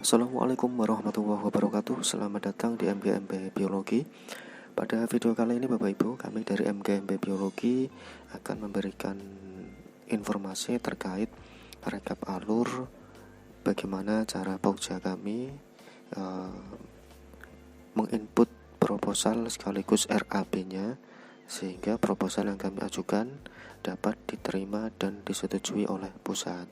Assalamualaikum warahmatullahi wabarakatuh. Selamat datang di MGMP Biologi. Pada video kali ini Bapak Ibu, kami dari MGMP Biologi akan memberikan informasi terkait rekap alur bagaimana cara Pokja kami menginput proposal sekaligus RAB-nya, sehingga proposal yang kami ajukan dapat diterima dan disetujui oleh pusat.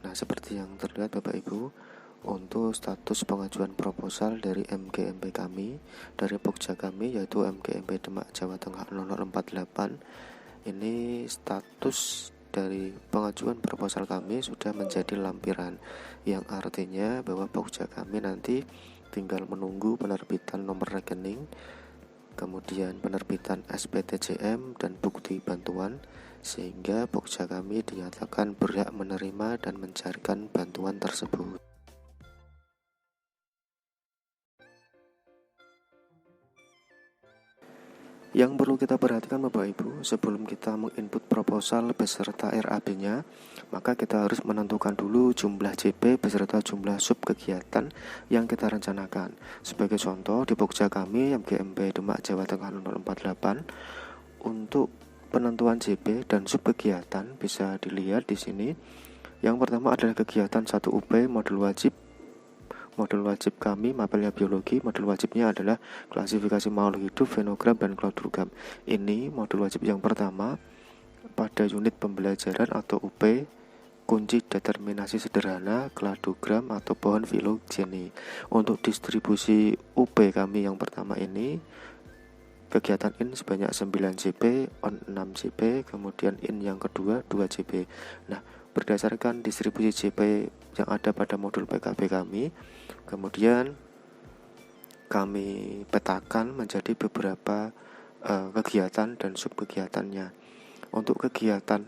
Nah, seperti yang terlihat Bapak Ibu, untuk status pengajuan proposal dari MGMP kami, dari Pokja kami, yaitu MGMP Demak Jawa Tengah 0048, ini status dari pengajuan proposal kami sudah menjadi lampiran, yang artinya bahwa Pokja kami nanti tinggal menunggu penerbitan nomor rekening, kemudian penerbitan SPTJM dan bukti bantuan, sehingga Pokja kami dinyatakan berhak menerima dan mencairkan bantuan tersebut. Yang perlu kita perhatikan Bapak Ibu, sebelum kita menginput proposal beserta RAB-nya, maka kita harus menentukan dulu jumlah JP beserta jumlah sub kegiatan yang kita rencanakan. Sebagai contoh, di Pokja kami MGMP Demak Jawa Tengah 048, untuk penentuan JP dan sub kegiatan bisa dilihat di sini. Yang pertama adalah kegiatan 1 UP modul wajib. Modul wajib kami mapelnya biologi, modul wajibnya adalah klasifikasi makhluk hidup, fenogram, dan kladrugam. Ini modul wajib yang pertama pada unit pembelajaran atau UP, kunci determinasi sederhana, kladogram atau pohon filogeni. Untuk distribusi UP kami yang pertama ini, kegiatan in sebanyak 9 JP, on 6 JP, kemudian in yang kedua 2 JP. Nah, berdasarkan distribusi JP yang ada pada modul PKB kami, kemudian kami petakan menjadi beberapa kegiatan dan sub kegiatannya. Untuk kegiatan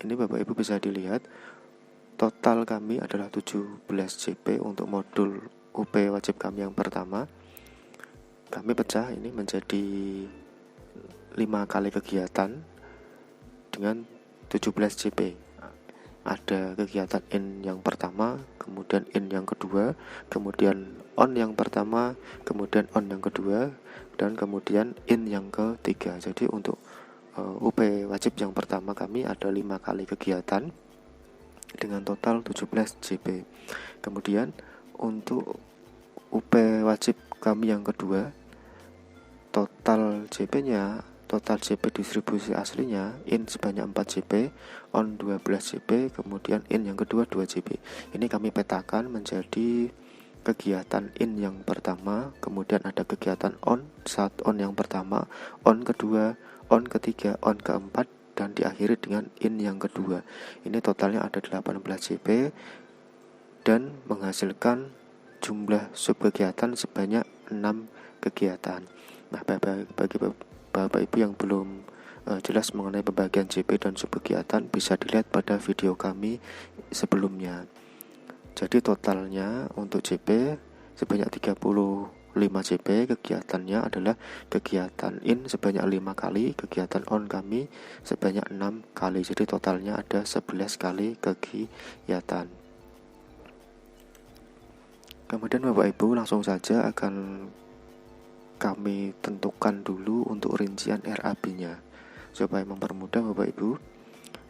ini Bapak Ibu bisa dilihat, total kami adalah 17 JP untuk modul UP wajib kami yang pertama. Kami pecah ini menjadi 5 kali kegiatan dengan 17 JP. Ada kegiatan in yang pertama, kemudian in yang kedua, kemudian on yang pertama, kemudian on yang kedua, dan kemudian in yang ketiga. Jadi untuk UP wajib yang pertama kami ada 5 kali kegiatan dengan total 17 JP. Kemudian untuk UP wajib kami yang kedua, total JP distribusi aslinya in sebanyak 4 JP, on 12 JP, kemudian in yang kedua 2 JP. Ini kami petakan menjadi kegiatan in yang pertama, kemudian ada kegiatan on yang pertama, on kedua, on ketiga, on keempat, dan diakhiri dengan in yang kedua. Ini totalnya ada 18 JP dan menghasilkan jumlah sub kegiatan sebanyak 6 kegiatan. Nah, bagi Bapak Ibu yang belum jelas mengenai pembagian JP dan sub kegiatan, bisa dilihat pada video kami sebelumnya. Jadi totalnya untuk JP sebanyak 35 JP, kegiatannya adalah kegiatan in sebanyak 5 kali, kegiatan on kami sebanyak 6 kali. Jadi totalnya ada 11 kali kegiatan. Kemudian Bapak Ibu langsung saja akan kami tentukan dulu untuk rincian RAB-nya supaya mempermudah Bapak Ibu.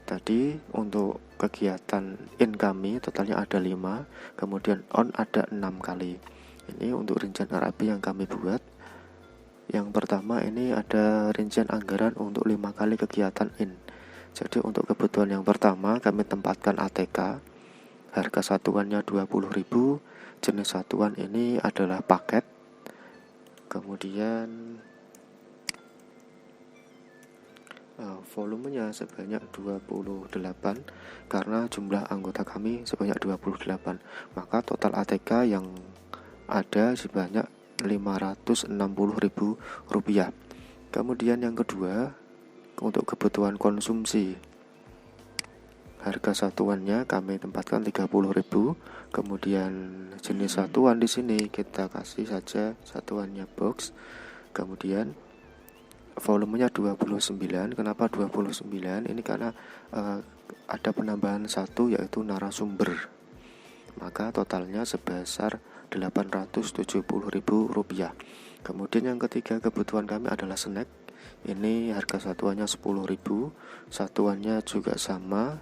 Tadi untuk kegiatan in kami totalnya ada 5, kemudian on ada 6 kali. Ini untuk rincian RAB yang kami buat. Yang pertama ini ada rincian anggaran untuk 5 kali kegiatan in. Jadi untuk kebutuhan yang pertama kami tempatkan ATK, harga satuannya 20.000, jenis satuan ini adalah paket. Kemudian volumenya sebanyak 28 karena jumlah anggota kami sebanyak 28, maka total ATK yang ada sebanyak Rp560.000. Kemudian yang kedua, untuk kebutuhan konsumsi, harga satuannya kami tempatkan 30.000. Kemudian jenis satuan di sini kita kasih saja satuannya box. Kemudian volumenya 29. Kenapa 29? Ini karena ada penambahan satu, yaitu narasumber. maka totalnya sebesar Rp870.000. Kemudian yang ketiga kebutuhan kami adalah snack. Ini harga satuannya 10.000, satuannya juga sama,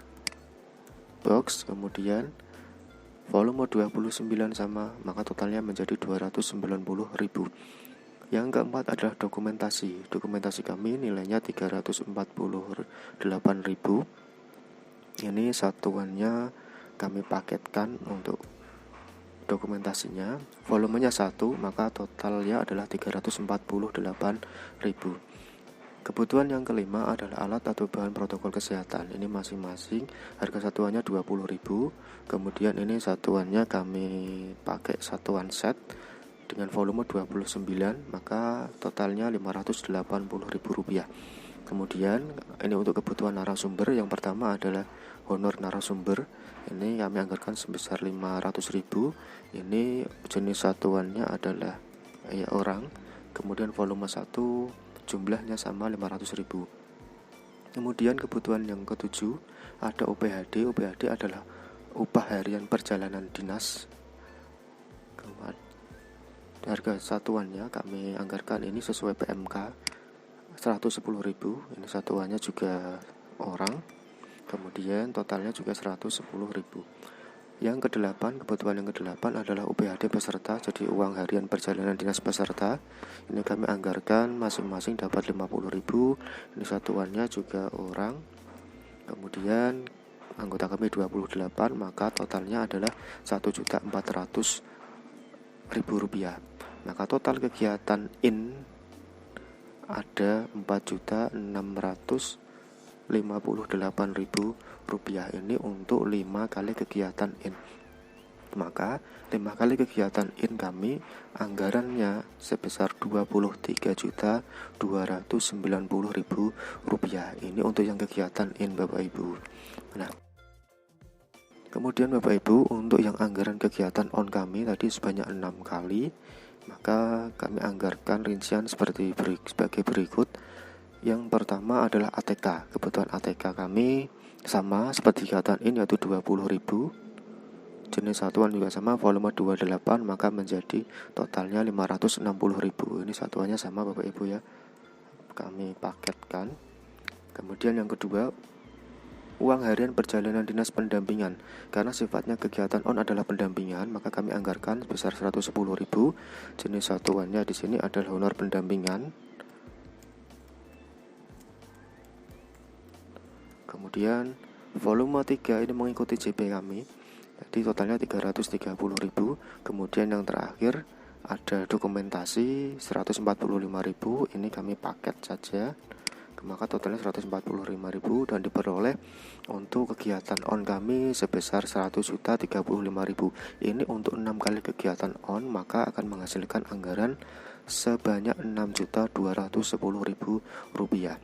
box, kemudian volume 29 sama, maka totalnya menjadi 290.000. Yang keempat adalah dokumentasi. Dokumentasi kami nilainya 348.000. Ini satuannya kami paketkan untuk dokumentasinya. Volumenya 1, maka totalnya adalah 348.000. Kebutuhan yang kelima adalah alat atau bahan protokol kesehatan. Ini masing-masing harga satuannya 20.000. Kemudian ini satuannya kami pakai satuan set dengan volume 29, maka totalnya Rp580.000. Kemudian ini untuk kebutuhan narasumber. Yang pertama adalah honor narasumber. Ini kami anggarkan sebesar 500.000. Ini jenis satuannya adalah orang. Kemudian volume 1 jumlahnya sama 500.000. Kemudian kebutuhan yang ketujuh ada UPHD. UPHD adalah upah harian perjalanan dinas. Harga satuannya kami anggarkan ini sesuai PMK 110.000. Ini satuannya juga orang. Kemudian totalnya juga 110.000. Yang kedelapan, kebutuhan yang kedelapan adalah UPHD peserta, jadi uang harian perjalanan dinas peserta. Ini kami anggarkan masing-masing dapat 50.000. Ini satuannya juga orang. Kemudian anggota kami 28, maka totalnya adalah Rp1.400.000. Maka total kegiatan in ada Rp4.658.000. Ini untuk 5 kali kegiatan in. Maka 5 kali kegiatan in kami anggarannya sebesar Rp23.290.000. Ini untuk yang kegiatan in, Bapak Ibu. Nah, kemudian Bapak Ibu, untuk yang anggaran kegiatan on kami tadi sebanyak 6 kali, maka kami anggarkan rincian sebagai berikut. Yang pertama adalah ATK. Kebutuhan ATK kami sama seperti kegiatan in, yaitu 20.000. Jenis satuan juga sama, volume 28, maka menjadi totalnya 560.000. Ini satuannya sama, Bapak Ibu ya, kami paketkan. Kemudian yang kedua, uang harian perjalanan dinas pendampingan. Karena sifatnya kegiatan on adalah pendampingan, maka kami anggarkan sebesar 110.000. Jenis satuannya di sini adalah honor pendampingan. Kemudian volume 3 ini mengikuti JP kami, jadi totalnya 330.000. Kemudian yang terakhir ada dokumentasi 145.000. Ini kami paket saja, maka totalnya 145.000 dan diperoleh untuk kegiatan on kami sebesar 100.035.000. Ini untuk 6 kali kegiatan on, maka akan menghasilkan anggaran sebanyak Rp6.210.000.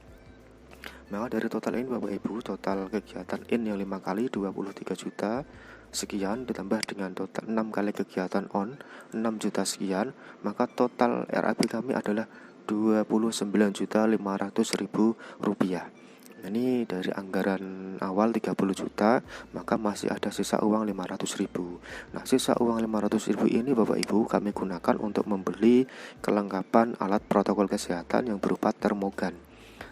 Maka dari total ini, Bapak Ibu, total kegiatan in yang 5 kali 23 juta sekian, ditambah dengan total 6 kali kegiatan on 6 juta sekian, maka total RAB kami adalah Rp29.500.000. Ini dari anggaran awal 30 juta, maka masih ada sisa uang 500.000. Nah, sisa uang 500.000 ini, Bapak Ibu, kami gunakan untuk membeli kelengkapan alat protokol kesehatan yang berupa termogan.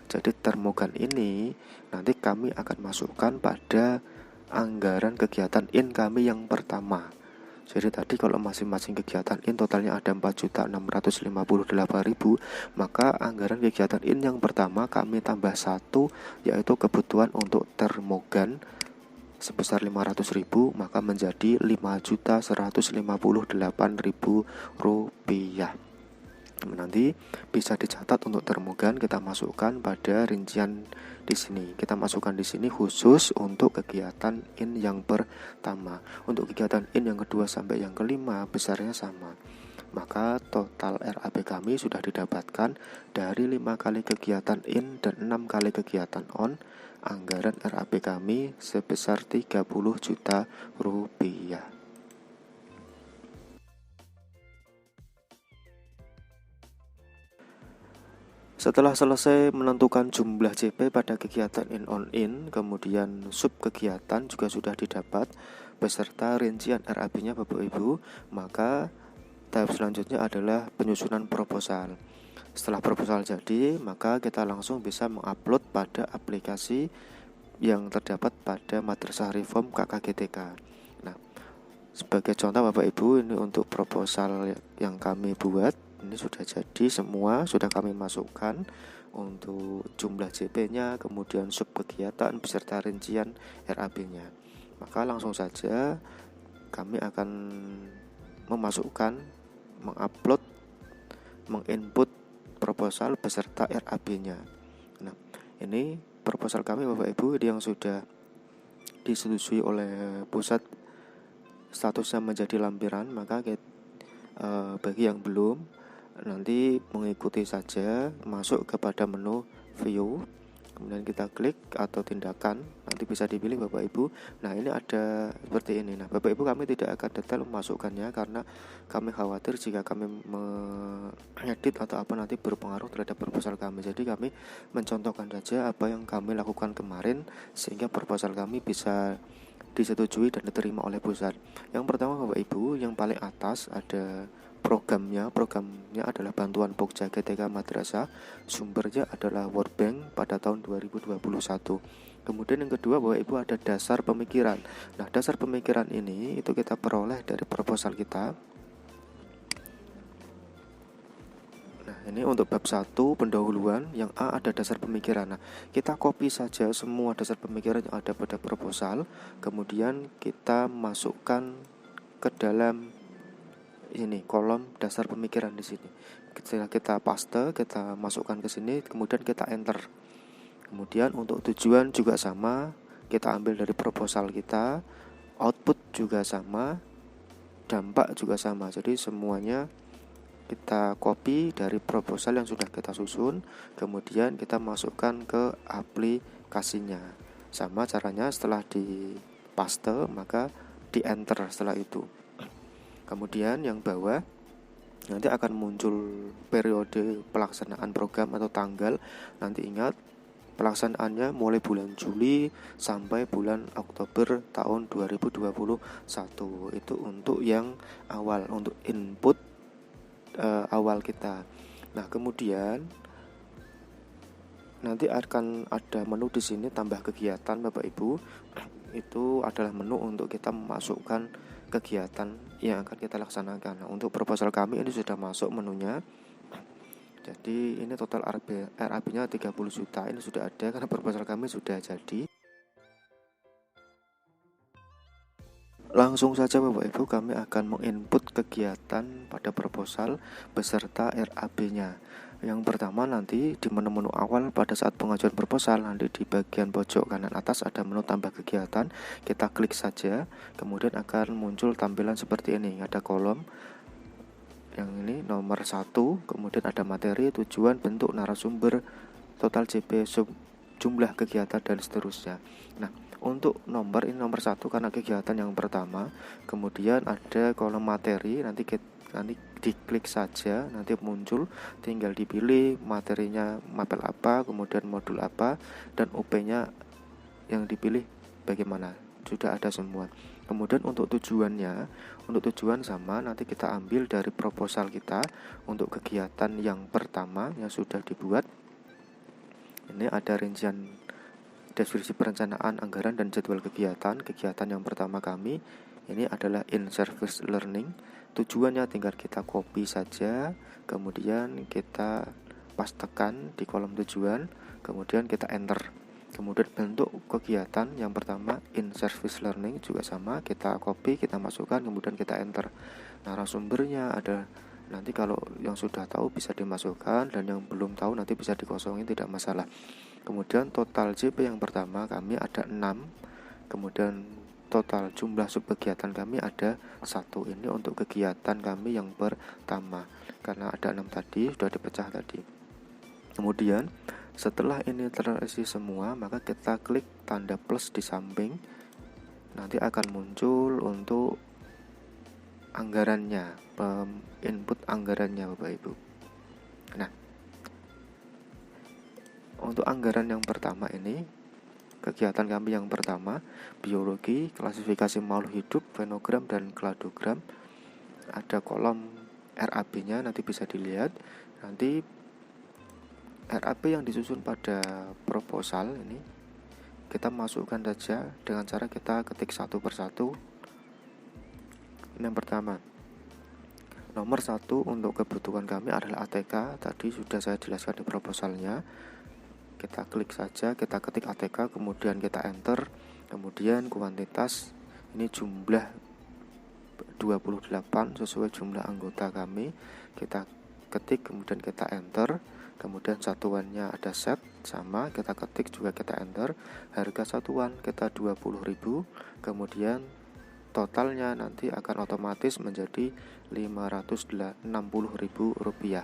Jadi termogan ini nanti kami akan masukkan pada anggaran kegiatan in kami yang pertama. Jadi tadi kalau masing-masing kegiatan in totalnya ada 4.658.000, maka anggaran kegiatan in yang pertama kami tambah 1, yaitu kebutuhan untuk termogan sebesar 500.000, maka menjadi Rp5.158.000. Nanti bisa dicatat untuk termogan, kita masukkan pada rincian di sini. Kita masukkan di sini khusus untuk kegiatan in yang pertama. Untuk kegiatan in yang kedua sampai yang kelima besarnya sama. Maka total RAB kami sudah didapatkan dari 5 kali kegiatan in dan 6 kali kegiatan on. Anggaran RAB kami sebesar Rp30 juta. Setelah selesai menentukan jumlah JP pada kegiatan in on in, kemudian sub kegiatan juga sudah didapat, beserta rincian RAB-nya Bapak Ibu, maka tahap selanjutnya adalah penyusunan proposal. Setelah proposal jadi, maka kita langsung bisa mengupload pada aplikasi yang terdapat pada Madrasah Reform KKGTK. Nah, sebagai contoh Bapak Ibu, ini untuk proposal yang kami buat, ini sudah jadi semua, sudah kami masukkan untuk jumlah JP-nya, kemudian sub kegiatan beserta rincian RAB-nya. Maka langsung saja kami akan memasukkan, mengupload, menginput proposal beserta RAB-nya. Nah, ini proposal kami Bapak Ibu yang sudah disetujui oleh pusat, statusnya menjadi lampiran. Maka bagi yang belum, nanti mengikuti saja, masuk kepada menu view, kemudian kita klik atau tindakan, nanti bisa dipilih Bapak Ibu. Nah, ini ada seperti ini. Nah, Bapak Ibu, kami tidak akan detail memasukkannya karena kami khawatir jika kami mengedit atau apa nanti berpengaruh terhadap proposal kami. Jadi kami mencontohkan saja apa yang kami lakukan kemarin sehingga proposal kami bisa disetujui dan diterima oleh pusat. Yang pertama Bapak Ibu, yang paling atas ada programnya adalah bantuan Pokja GTK Madrasah, sumbernya adalah World Bank pada tahun 2021. Kemudian yang kedua Bapak Ibu ada dasar pemikiran. Nah, dasar pemikiran ini itu kita peroleh dari proposal kita. Nah, ini untuk bab 1 pendahuluan, yang A ada dasar pemikiran. Nah, kita copy saja semua dasar pemikiran yang ada pada proposal, kemudian kita masukkan ke dalam ini kolom dasar pemikiran di sini. Kita paste, kita masukkan ke sini, kemudian kita enter. Kemudian untuk tujuan juga sama, kita ambil dari proposal kita, output juga sama, dampak juga sama. Jadi semuanya kita copy dari proposal yang sudah kita susun, kemudian kita masukkan ke aplikasinya. Sama caranya, setelah di paste maka di enter setelah itu. Kemudian yang bawah nanti akan muncul periode pelaksanaan program atau tanggal. Nanti ingat, pelaksanaannya mulai bulan Juli sampai bulan Oktober tahun 2021. Itu untuk yang awal, untuk input awal kita. Nah, kemudian nanti akan ada menu di sini tambah kegiatan Bapak Ibu. Itu adalah menu untuk kita memasukkan kegiatan yang akan kita laksanakan. Nah, untuk proposal kami ini sudah masuk menunya. Jadi ini total RAB-nya 30 juta. Ini sudah ada karena proposal kami sudah jadi. Langsung saja Bapak Ibu, kami akan menginput kegiatan pada proposal beserta RAB-nya. Yang pertama nanti di menu-menu awal pada saat pengajuan proposal, nanti di bagian pojok kanan atas ada menu tambah kegiatan. Kita klik saja, kemudian akan muncul tampilan seperti ini. Ada kolom yang ini nomor 1, kemudian ada materi, tujuan, bentuk, narasumber, total JP, jumlah kegiatan, dan seterusnya. Nah, untuk nomor ini nomor 1 karena kegiatan yang pertama. Kemudian ada kolom materi, nanti diklik saja, nanti muncul, tinggal dipilih materinya mapel apa, kemudian modul apa, dan UP-nya yang dipilih bagaimana, sudah ada semua. Kemudian untuk tujuannya, untuk tujuan sama, nanti kita ambil dari proposal kita untuk kegiatan yang pertama yang sudah dibuat. Ini ada rincian deskripsi perencanaan, anggaran, dan jadwal kegiatan. Kegiatan yang pertama kami ini adalah in-service learning. Tujuannya tinggal kita copy saja, kemudian kita pastekan di kolom tujuan, kemudian kita enter. Kemudian bentuk kegiatan yang pertama in-service learning juga sama, kita copy, kita masukkan, kemudian kita enter. Narasumbernya ada, nanti kalau yang sudah tahu bisa dimasukkan, dan yang belum tahu nanti bisa dikosongin, tidak masalah. Kemudian total JP yang pertama kami ada 6, kemudian total jumlah subkegiatan kami ada 1. Ini untuk kegiatan kami yang pertama, karena ada 6 tadi, sudah dipecah tadi. Kemudian setelah ini terisi semua, maka kita klik tanda plus di samping. Nanti akan muncul untuk anggarannya, input anggarannya Bapak Ibu. Nah, untuk anggaran yang pertama ini kegiatan kami yang pertama, biologi, klasifikasi makhluk hidup, fenogram dan kladogram. Ada kolom RAB-nya, nanti bisa dilihat. Nanti RAB yang disusun pada proposal ini kita masukkan saja dengan cara kita ketik satu persatu. Yang pertama, nomor 1 untuk kebutuhan kami adalah ATK. Tadi sudah saya jelaskan di proposalnya. Kita klik saja, kita ketik ATK, kemudian kita enter. Kemudian kuantitas ini jumlah 28 sesuai jumlah anggota kami. Kita ketik, kemudian kita enter. Kemudian satuannya ada set, sama, kita ketik juga kita enter. Harga satuan kita 20.000. Kemudian totalnya nanti akan otomatis menjadi Rp560.000.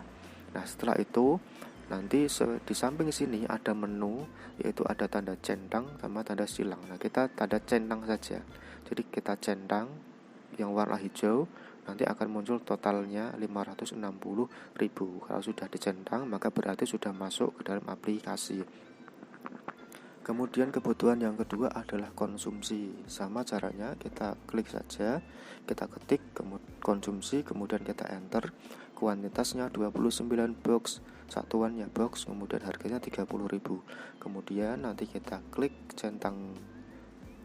Nah, setelah itu nanti di samping sini ada menu, yaitu ada tanda centang sama tanda silang. Nah, kita tanda centang saja. Jadi kita centang yang warna hijau, nanti akan muncul totalnya 560.000. Kalau sudah dicentang, maka berarti sudah masuk ke dalam aplikasi. Kemudian kebutuhan yang kedua adalah konsumsi. Sama caranya, kita klik saja, kita ketik konsumsi, kemudian kita enter. Kuantitasnya 29 box, satuannya box, kemudian harganya 30.000. Kemudian nanti kita klik centang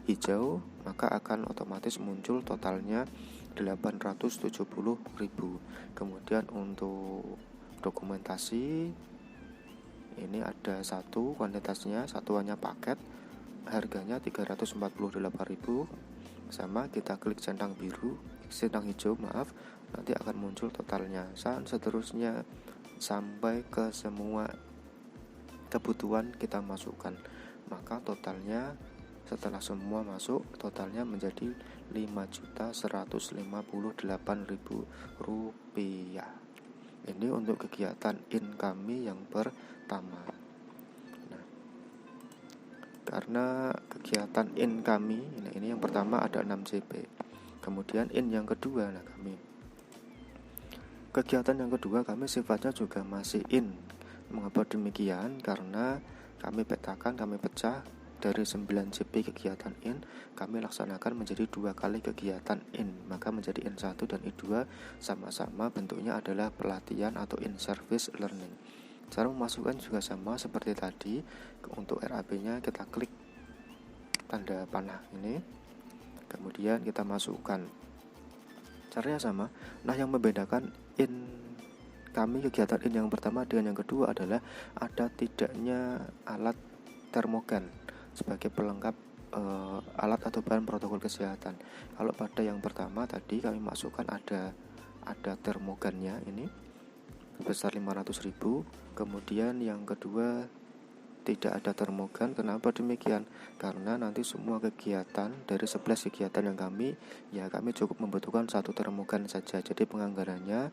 hijau, maka akan otomatis muncul totalnya 870.000. Kemudian untuk dokumentasi ini ada satu, kuantitasnya, satuannya paket, harganya 348.000. Sama, kita klik centang hijau, nanti akan muncul totalnya. Seterusnya sampai ke semua kebutuhan kita masukkan. Maka totalnya setelah semua masuk, totalnya menjadi Rp5.158.000. Ini untuk kegiatan in kami yang pertama. Nah, karena kegiatan in kami, ini yang pertama ada 6 JP. Kemudian in yang kedua, kegiatan yang kedua kami sifatnya juga masih in. Mengapa demikian? Karena kami pecah dari 9 JP kegiatan in, kami laksanakan menjadi 2 kali kegiatan in, maka menjadi in1 dan in2 sama-sama bentuknya adalah pelatihan atau in-service learning. Cara memasukkan juga sama seperti tadi. Untuk RAB-nya kita klik tanda panah ini, kemudian kita masukkan. Caranya sama. Nah, yang membedakan in kami kegiatan in yang pertama dengan yang kedua adalah ada tidaknya alat termogan sebagai pelengkap alat atau bahan protokol kesehatan. Kalau pada yang pertama tadi kami masukkan ada termogannya ini sebesar 500.000. Kemudian yang kedua tidak ada termogan. Kenapa demikian? Karena nanti semua kegiatan dari 11 kegiatan yang kami cukup membutuhkan 1 termogan saja. Jadi penganggarannya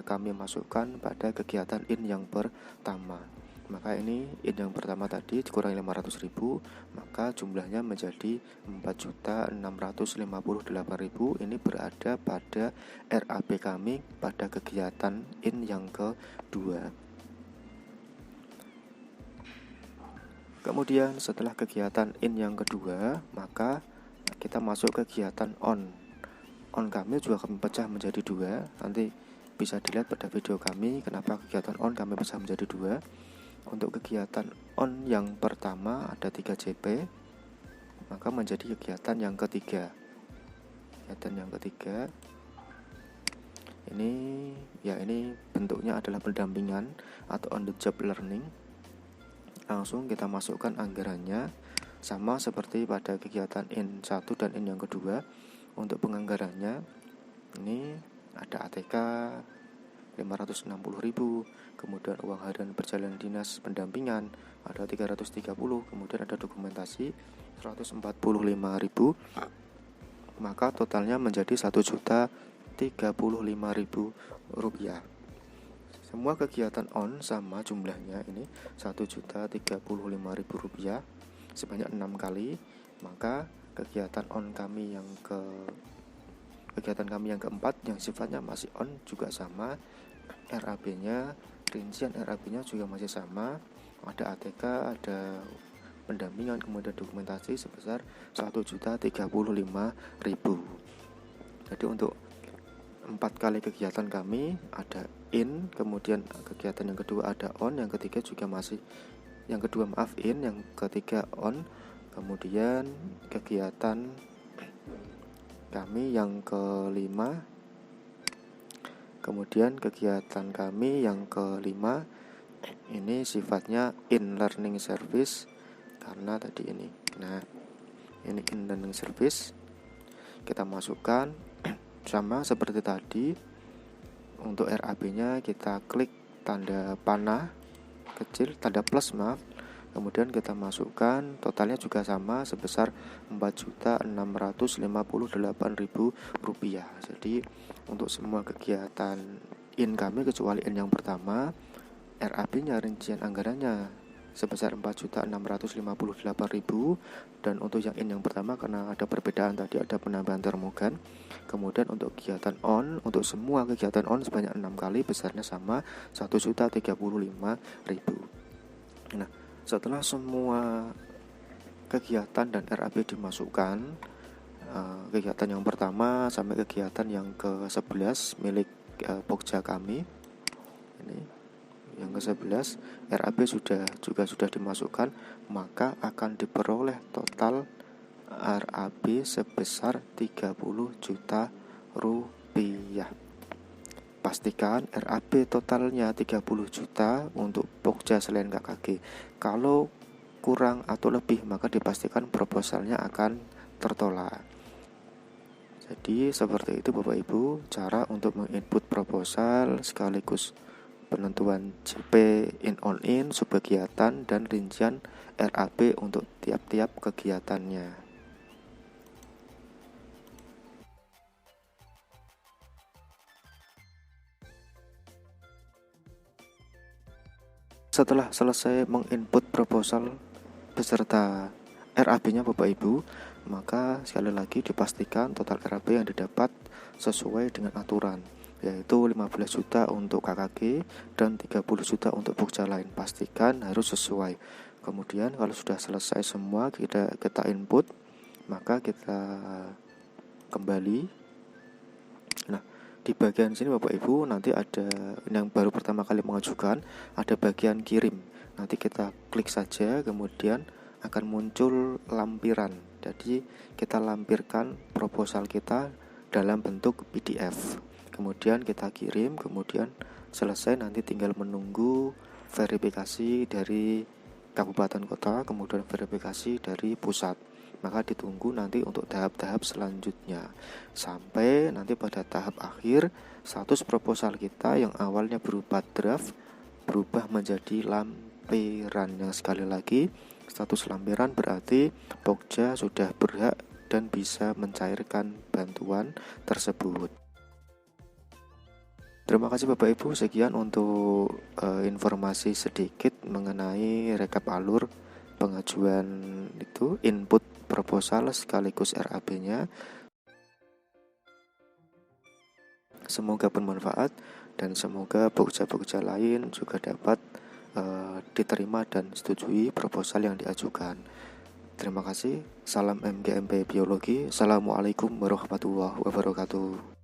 kami masukkan pada kegiatan in yang pertama. Maka ini in yang pertama tadi dikurangi 500.000, maka jumlahnya menjadi 4.658.000. Ini berada pada RAB kami pada kegiatan in yang kedua. Kemudian setelah kegiatan in yang kedua, maka kita masuk kegiatan on. On kami juga kami pecah menjadi 2. Nanti bisa dilihat pada video kami kenapa kegiatan on kami pecah menjadi 2. Untuk kegiatan on yang pertama ada 3 JP, maka menjadi kegiatan yang ketiga. Kegiatan yang ketiga ini bentuknya adalah pendampingan atau on the job learning. Langsung kita masukkan anggarannya sama seperti pada kegiatan in 1 dan in yang kedua. Untuk penganggarannya ini ada ATK 560.000, kemudian uang harian perjalanan dinas pendampingan ada 330, kemudian ada dokumentasi 145.000, maka totalnya menjadi Rp1.035.000. Semua kegiatan on sama jumlahnya ini Rp1.035.000 sebanyak 6 kali. Maka kegiatan kami yang keempat yang sifatnya masih on juga sama. RAB-nya, rincian RAB-nya juga masih sama. Ada ATK, ada pendampingan, kemudian dokumentasi sebesar 1.035.000. Jadi untuk 4 kali kegiatan kami ada in, kemudian kegiatan yang kedua ada on, yang ketiga juga masih yang kedua in, yang ketiga on, kemudian kegiatan kami yang kelima, ini sifatnya in learning service karena tadi ini. Nah, ini in learning service kita masukkan sama seperti tadi. Untuk RAB-nya kita klik tanda panah kecil, tanda plus kemudian kita masukkan totalnya juga sama sebesar Rp4.658.000. Jadi untuk semua kegiatan in kami kecuali in yang pertama, RAB-nya rincian anggarannya sebesar 4.658.000, dan untuk yang in yang pertama karena ada perbedaan tadi, ada penambahan termogan. Kemudian untuk kegiatan on, untuk semua kegiatan on sebanyak 6 kali besarnya sama 1.035.000. Nah, setelah semua kegiatan dan RAB dimasukkan, kegiatan yang pertama sampai kegiatan yang ke-11 milik Pokja kami ini, yang ke-11 RAB juga sudah dimasukkan, maka akan diperoleh total RAB sebesar 30 juta rupiah. Pastikan RAB totalnya 30 juta untuk Pokja selain KKG. Kalau kurang atau lebih maka dipastikan proposalnya akan tertolak. Jadi seperti itu Bapak Ibu cara untuk menginput proposal sekaligus penentuan JP in on in, subkegiatan, dan rincian RAB untuk tiap-tiap kegiatannya. Setelah selesai menginput proposal beserta RAB-nya Bapak Ibu, maka sekali lagi dipastikan total RAB yang didapat sesuai dengan aturan, yaitu 15 juta untuk KKG dan 30 juta untuk Pokja lain. Pastikan harus sesuai. Kemudian kalau sudah selesai semua kita input, maka kita kembali. Nah, di bagian sini Bapak Ibu nanti ada yang baru pertama kali mengajukan, ada bagian kirim. Nanti kita klik saja, kemudian akan muncul lampiran. Jadi kita lampirkan proposal kita dalam bentuk PDF. Kemudian kita kirim, kemudian selesai nanti tinggal menunggu verifikasi dari kabupaten kota, kemudian verifikasi dari pusat. Maka ditunggu nanti untuk tahap-tahap selanjutnya sampai nanti pada tahap akhir status proposal kita yang awalnya berupa draft berubah menjadi lampiran. Yang sekali lagi status lampiran berarti Pokja sudah berhak dan bisa mencairkan bantuan tersebut. Terima kasih Bapak Ibu, sekian untuk informasi sedikit mengenai rekap alur pengajuan itu, input proposal sekaligus RAB-nya. Semoga bermanfaat dan semoga Pokja-Pokja lain juga dapat diterima dan setujui proposal yang diajukan. Terima kasih. Salam MGMP Biologi. Assalamualaikum warahmatullahi wabarakatuh.